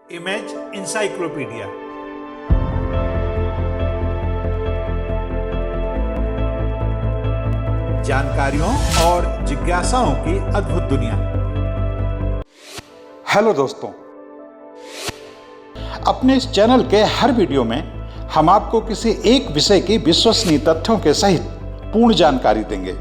Image encyclopedia. जानकारियों और जिज्ञासाओं की अद्भुत दुनिया। हेलो दोस्तों, अपने इस चैनल के हर वीडियो में हम आपको किसी एक विषय की विश्वसनीय तथ्यों के सहित पूर्ण जानकारी देंगे।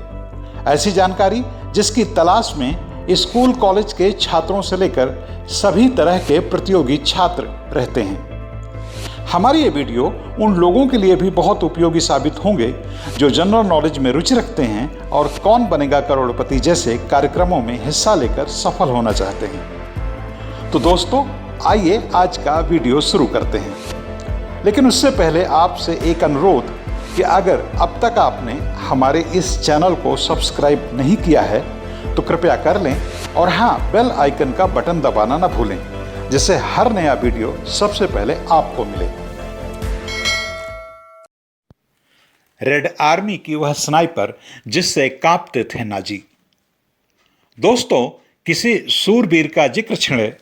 ऐसी जानकारी जिसकी तलाश में स्कूल कॉलेज के छात्रों से लेकर सभी तरह के प्रतियोगी छात्र रहते हैं। हमारी ये वीडियो उन लोगों के लिए भी बहुत उपयोगी साबित होंगे जो जनरल नॉलेज में रुचि रखते हैं और कौन बनेगा करोड़पति जैसे कार्यक्रमों में हिस्सा लेकर सफल होना चाहते हैं। तो दोस्तों, आइए आज का वीडियो शुरू करते हैं। लेकिन उससे पहले आपसे एक अनुरोध कि अगर अब तक आपने हमारे इस चैनल को सब्सक्राइब नहीं किया है तो कृपया कर लें और हाँ, बेल आइकन का बटन दबाना ना भूलें, जिससे हर नया वीडियो सबसे पहले आपको मिले। रेड आर्मी की वह स्नाइपर जिससे कांपते थे नाजी। दोस्तों, किसी सूरवीर का जिक्र छिड़े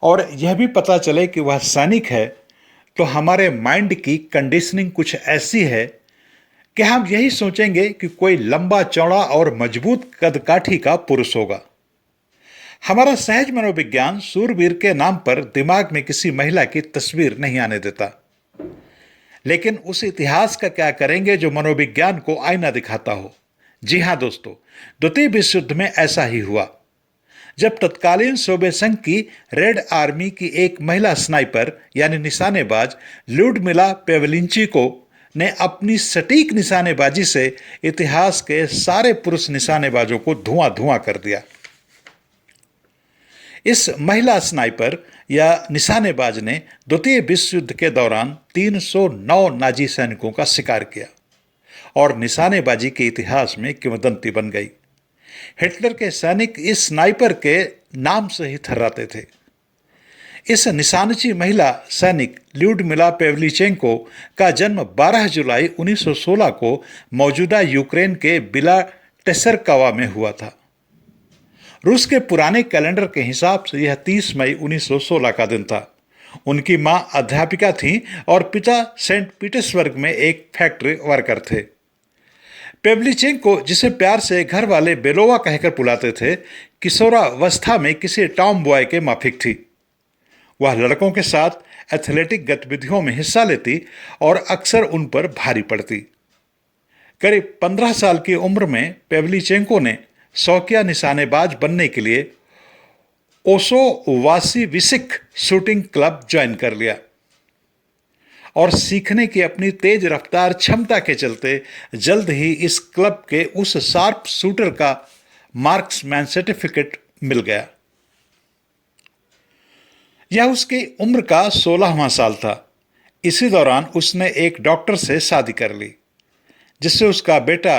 और यह भी पता चले कि वह सैनिक है तो हमारे माइंड की कंडीशनिंग कुछ ऐसी है कि हम यही सोचेंगे कि कोई लंबा चौड़ा और मजबूत कदकाठी का पुरुष होगा। हमारा सहज मनोविज्ञान सूरवीर के नाम पर दिमाग में किसी महिला की तस्वीर नहीं आने देता। लेकिन उस इतिहास का क्या करेंगे जो मनोविज्ञान को आईना दिखाता हो। जी हां दोस्तों, द्वितीय विश्व युद्ध में ऐसा ही हुआ जब तत्कालीन सोवियत संघ की रेड आर्मी की एक महिला स्नाइपर यानी निशानेबाज ल्यूडमिला पेवलिंचेको ने अपनी सटीक निशानेबाजी से इतिहास के सारे पुरुष निशानेबाजों को धुआं धुआं कर दिया। इस महिला स्नाइपर या निशानेबाज ने द्वितीय विश्व युद्ध के दौरान 309 नाजी सैनिकों का शिकार किया और निशानेबाजी के इतिहास में किंवदंती बन गई। हिटलर के सैनिक इस स्नाइपर के नाम से ही थर्राते थे। इस निशानची महिला सैनिक ल्यूडमिला पेवलिचेंको का जन्म 12 जुलाई 1916 को मौजूदा यूक्रेन के बिला टेसरकावा में हुआ था। रूस के पुराने कैलेंडर के हिसाब से यह 30 मई 1916 का दिन था। उनकी मां अध्यापिका थीं और पिता सेंट पीटर्सबर्ग में एक फैक्ट्री वर्कर थे। पेवलिचेंको, जिसे प्यार से घर वाले बेलोवा कहकर बुलाते थे, किशोरावस्था में किसी टॉम बॉय के माफिक थी। वह लड़कों के साथ एथलेटिक गतिविधियों में हिस्सा लेती और अक्सर उन पर भारी पड़ती। करीब 15 साल की उम्र में पेवलिचेंको ने शौकिया निशानेबाज बनने के लिए ओसोवासिविसिक शूटिंग क्लब ज्वाइन कर लिया और सीखने की अपनी तेज रफ्तार क्षमता के चलते जल्द ही इस क्लब के उस शार्प शूटर का मार्क्समैन सर्टिफिकेट मिल गया। यह उसकी उम्र का 16वां साल था। इसी दौरान उसने एक डॉक्टर से शादी कर ली, जिससे उसका बेटा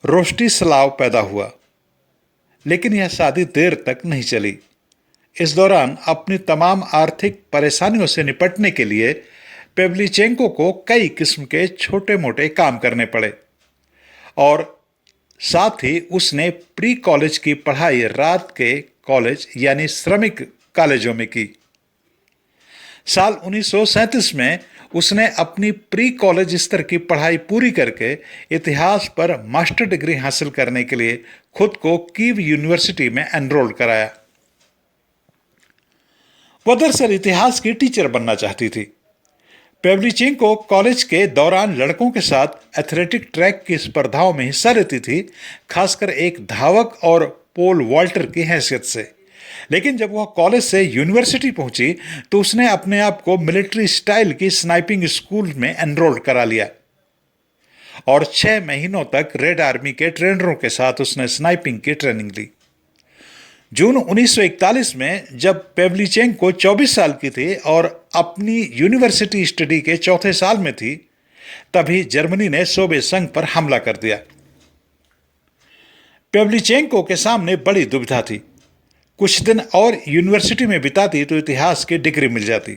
रोस्टिस्लाव पैदा हुआ। लेकिन यह शादी देर तक नहीं चली। इस दौरान अपनी तमाम आर्थिक परेशानियों से निपटने के लिए पेवलिचेंको को कई किस्म के छोटे मोटे काम करने पड़े और साथ ही उसने प्री कॉलेज की पढ़ाई रात के कॉलेज यानी श्रमिक कॉलेजों में की। साल 1937 में उसने अपनी प्री कॉलेज स्तर की पढ़ाई पूरी करके इतिहास पर मास्टर डिग्री हासिल करने के लिए खुद को कीव यूनिवर्सिटी में एनरोल कराया। वह दरअसल इतिहास की टीचर बनना चाहती थी। पेवलिचेंको कॉलेज के दौरान लड़कों के साथ एथलेटिक ट्रैक की स्पर्धाओं में हिस्सा लेती थी, खासकर एक धावक और पोल वॉल्टर की हैसियत से। लेकिन जब वह कॉलेज से यूनिवर्सिटी पहुंची तो उसने अपने आप को मिलिट्री स्टाइल की स्नाइपिंग स्कूल में एनरोल करा लिया और 6 महीनों तक रेड आर्मी के ट्रेनरों के साथ उसने स्नाइपिंग की ट्रेनिंग ली। जून 1941 में जब पेवलिचेंको 24 साल की थी और अपनी यूनिवर्सिटी स्टडी के चौथे साल में थी, तभी जर्मनी ने सोवियत संघ पर हमला कर दिया। पेवलिचेंको के सामने बड़ी दुविधा थी। कुछ दिन और यूनिवर्सिटी में बिताती तो इतिहास की डिग्री मिल जाती,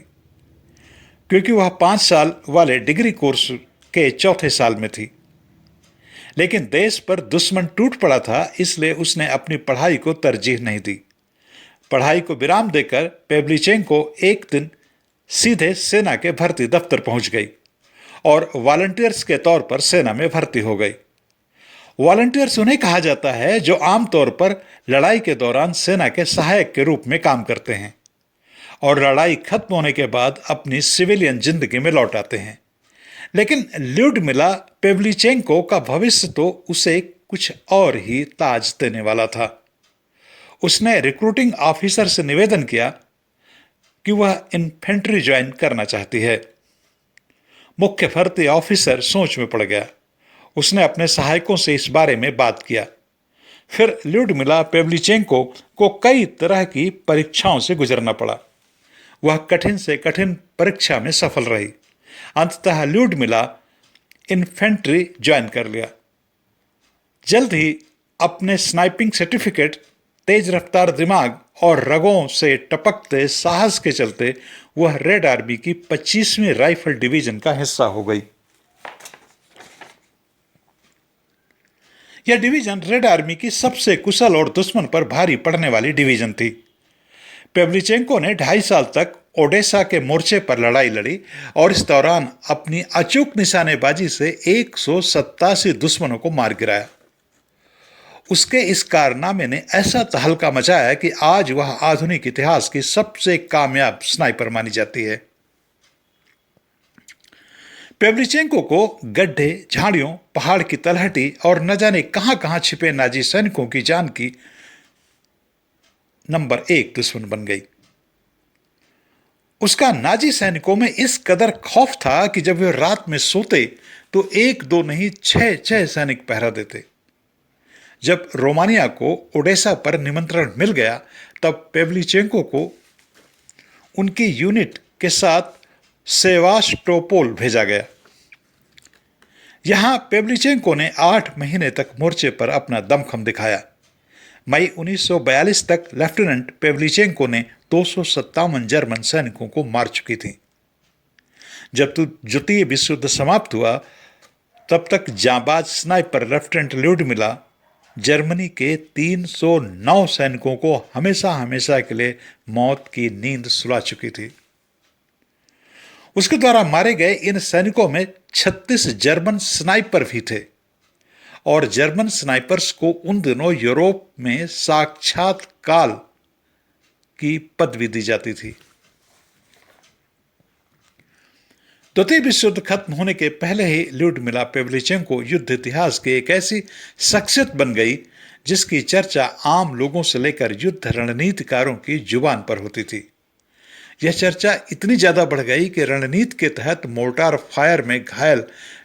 क्योंकि वह 5 साल वाले डिग्री कोर्स के चौथे साल में थी। लेकिन देश पर दुश्मन टूट पड़ा था, इसलिए उसने अपनी पढ़ाई को तरजीह नहीं दी। पढ़ाई को विराम देकर पेवलीचेंको एक दिन सीधे सेना के भर्ती दफ्तर पहुंच गई और वॉलंटियर्स के तौर पर सेना में भर्ती हो गई। वॉलंटियर्स उन्हें कहा जाता है जो आमतौर पर लड़ाई के दौरान सेना के सहायक के रूप में काम करते हैं और लड़ाई खत्म होने के बाद अपनी सिविलियन जिंदगी में लौट आते हैं। लेकिन ल्यूडमिला पेवलीचेंको का भविष्य तो उसे कुछ और ही ताज देने वाला था। उसने रिक्रूटिंग ऑफिसर से निवेदन किया कि वह इन्फेंट्री ज्वाइन करना चाहती है। मुख्य भर्ती ऑफिसर सोच में पड़ गया। उसने अपने सहायकों से इस बारे में बात किया। फिर ल्यूडमिला पेवलीचेंको को कई तरह की परीक्षाओं से गुजरना पड़ा। वह कठिन से कठिन परीक्षा में सफल रही। अंततः ल्यूडमिला इन्फेंट्री ज्वाइन कर लिया। जल्द ही अपने स्नाइपिंग सर्टिफिकेट, तेज रफ्तार दिमाग और रगों से टपकते साहस के चलते वह रेड आर्मी की 25वीं राइफल डिवीजन का हिस्सा हो गई। यह डिवीजन रेड आर्मी की सबसे कुशल और दुश्मन पर भारी पड़ने वाली डिवीजन थी। पेवलीचेंको ने 2.5 साल तक ओडेसा के मोर्चे पर लड़ाई लड़ी और इस दौरान अपनी अचूक निशानेबाजी से 187 दुश्मनों को मार गिराया। उसके इस कारनामे ने ऐसा तहलका मचाया कि आज वह आधुनिक इतिहास की सबसे कामयाब स्नाइपर मानी जाती है। पेवलीचेंको को गड्ढे, झाड़ियों, पहाड़ की तलहटी और न जाने कहां कहां छिपे नाजी सैनिकों की जान की नंबर 1 दुश्मन बन गई। उसका नाजी सैनिकों में इस कदर खौफ था कि जब वे रात में सोते तो 1-2 नहीं 6-6 सैनिक पहरा देते। जब रोमानिया को ओडेसा पर निमंत्रण मिल गया तब पेवलीचेंको को उनकी यूनिट के साथ सेवास्टोपोल भेजा गया। यहां पेवलीचेंको ने 8 महीने तक मोर्चे पर अपना दमखम दिखाया। मई 1942 तक लेफ्टिनेंट पेवलीचेंको ने 257 जर्मन सैनिकों को मार चुकी थी। जब द्वितीय विश्व युद्ध समाप्त हुआ तब तक जांबाज स्नाइपर लेफ्टिनेंट ल्यूडमिला जर्मनी के 309 सैनिकों को हमेशा हमेशा के लिए मौत की नींद सुला चुकी थी। उसके द्वारा मारे गए इन सैनिकों में 36 जर्मन स्नाइपर भी थे और जर्मन स्नाइपर्स को उन दिनों यूरोप में साक्षात काल की पदवी दी जाती थी। द्वितीय विश्व युद्ध खत्म होने के पहले ही ल्यूडमिला पेवलीचेंको युद्ध इतिहास की एक ऐसी शख्सियत बन गई जिसकी चर्चा आम लोगों से लेकर युद्ध रणनीतिकारों की जुबान पर होती थी। यह चर्चा इतनी ज्यादा बढ़ गई कि रणनीति के तहत मोर्टार फायर में घायल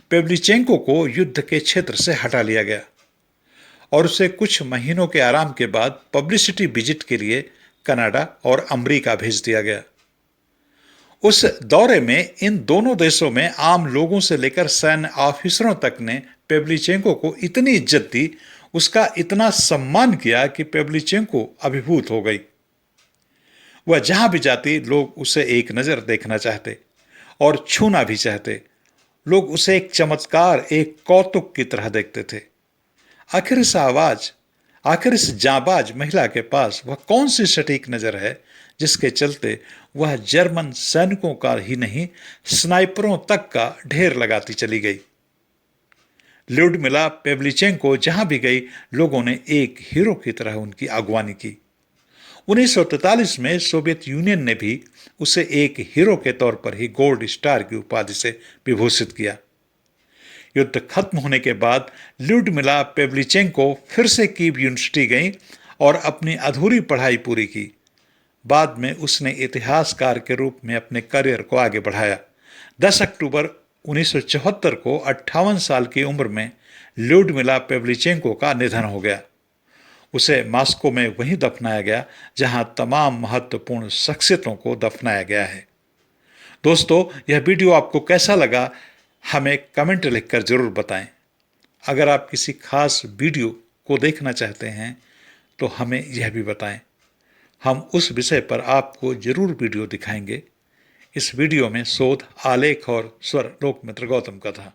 पेवलीचेंको को युद्ध के क्षेत्र से हटा लिया गया और उसे कुछ महीनों के आराम के बाद पब्लिसिटी विजिट के लिए कनाडा और अमेरिका भेज दिया गया। उस दौरे में इन दोनों देशों में आम लोगों से लेकर सैन्य ऑफिसरों तक ने पेवलीचेंको को इतनी इज्जत दी, उसका इतना सम्मान किया कि पेवलीचेंको अभिभूत हो गई। वह जहां भी जाती लोग उसे एक नजर देखना चाहते और छूना भी चाहते। लोग उसे एक चमत्कार, एक कौतुक की तरह देखते थे। आखिर इस जांबाज महिला के पास वह कौन सी सटीक नजर है जिसके चलते वह जर्मन सैनिकों का ही नहीं स्नाइपरों तक का ढेर लगाती चली गई। ल्यूडमिला पेवलीचेंको जहां भी गई लोगों ने एक हीरो की तरह उनकी अगवानी की। 1943 में सोवियत यूनियन ने भी उसे एक हीरो के तौर पर ही गोल्ड स्टार की उपाधि से विभूषित किया। युद्ध खत्म होने के बाद ल्यूडमिला पेवलीचेंको फिर से कीव यूनिवर्सिटी गई और अपनी अधूरी पढ़ाई पूरी की। बाद में उसने इतिहासकार के रूप में अपने करियर को आगे बढ़ाया। 10 अक्टूबर 1974 को 58 साल की उम्र में ल्यूडमिला पेवलीचेंको का निधन हो गया। उसे मॉस्को में वहीं दफनाया गया जहां तमाम महत्वपूर्ण शख्सियतों को दफनाया गया है। दोस्तों, यह वीडियो आपको कैसा लगा हमें कमेंट लिखकर जरूर बताएं। अगर आप किसी खास वीडियो को देखना चाहते हैं तो हमें यह भी बताएं। हम उस विषय पर आपको जरूर वीडियो दिखाएंगे। इस वीडियो में शोध, आलेख और स्वर लोकमित्र गौतम का था।